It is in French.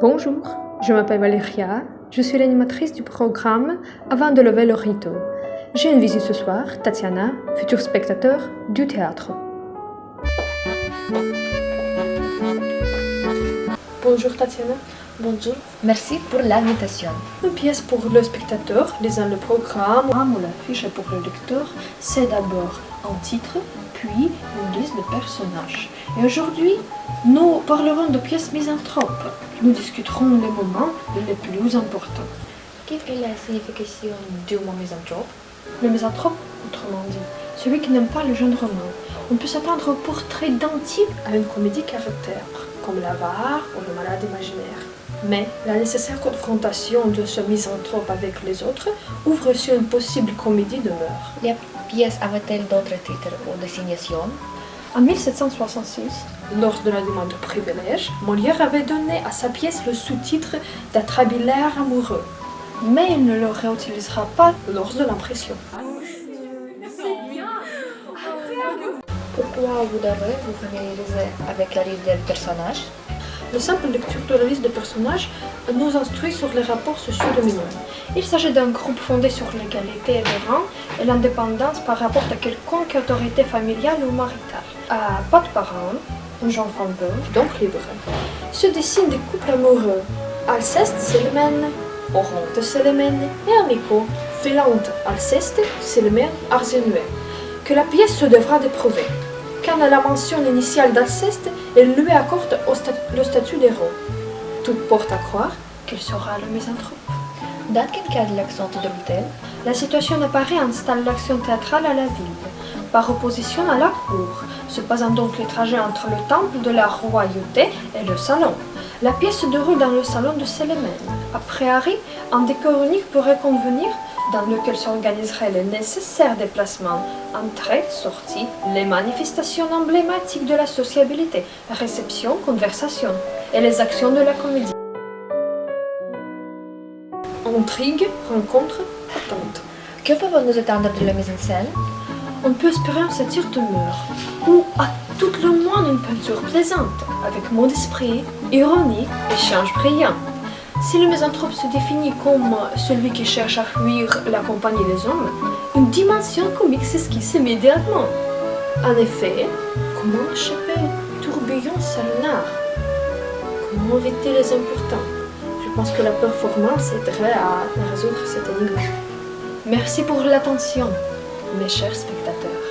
Bonjour, je m'appelle Valéria, je suis l'animatrice du programme Avant de lever le rideau. J'ai une visite ce soir, Tatiana, futur spectateur du théâtre. Bonjour Tatiana. Bonjour, merci pour l'invitation. Une pièce pour le spectateur, lisant le programme ou l'affiche pour le lecteur, c'est d'abord un titre, puis une liste de personnages. Et aujourd'hui, nous parlerons de pièces misanthropes. Nous discuterons les moments les plus importants. Quelle est la signification du mot misanthrope? Le misanthrope, autrement dit, celui qui n'aime pas le genre roman. On peut s'attendre au portrait d'un type à une comédie caractère, comme l'avare ou le malade imaginaire. Mais la nécessaire confrontation de ce misanthrope avec les autres ouvre sur une possible comédie de mœurs. La pièce avait-elle d'autres titres ou désignations? En 1766, lors de la demande de privilège, Molière avait donné à sa pièce le sous-titre d'Atrabilaire amoureux. Mais il ne le réutilisera pas lors de l'impression. Pourquoi vous devez vous familiariser avec la liste des personnages? La simple lecture de la liste de personnages nous instruit sur les rapports sociaux dominants. Il s'agit d'un groupe fondé sur l'égalité de rang et l'indépendance par rapport à quelconque autorité familiale ou maritale. Pas de parents, une jeune femme veuve, donc libre. Se dessinent des couples amoureux. Alceste, Célimène, Oronte, Célimène et amicaux. Philonte, Alceste, Célimène, Arsène, que la pièce se devra d'éprouver. Quand à la mention initiale d'Alceste, elle lui accorde le statut d'héros. Tout porte à croire qu'il sera le misanthrope. Dans quel cas l'accent déroule-t-elle? La situation apparaît installe l'action théâtrale à la ville, par opposition à la cour, se passant donc les trajets entre le temple de la royauté et le salon. La pièce se déroule dans le salon de Célimène. A priori, un décor unique pourrait convenir, dans lequel s'organiseraient les nécessaires déplacements, entrées, sorties, les manifestations emblématiques de la sociabilité, réception, conversation, et les actions de la comédie. Intrigue, rencontre, attente. Que pouvons-nous attendre de la mise en scène? On peut espérer un satire de mœurs, ou à tout le moins une peinture plaisante, avec mot d'esprit, ironie, échange brillant. Si le misanthrope se définit comme celui qui cherche à fuir la compagnie des hommes, une dimension comique s'esquisse immédiatement. En effet, comment échapper au tourbillon salonard? Comment éviter les importants? Je pense que la performance aiderait à résoudre cette énigme. Merci pour l'attention, mes chers spectateurs.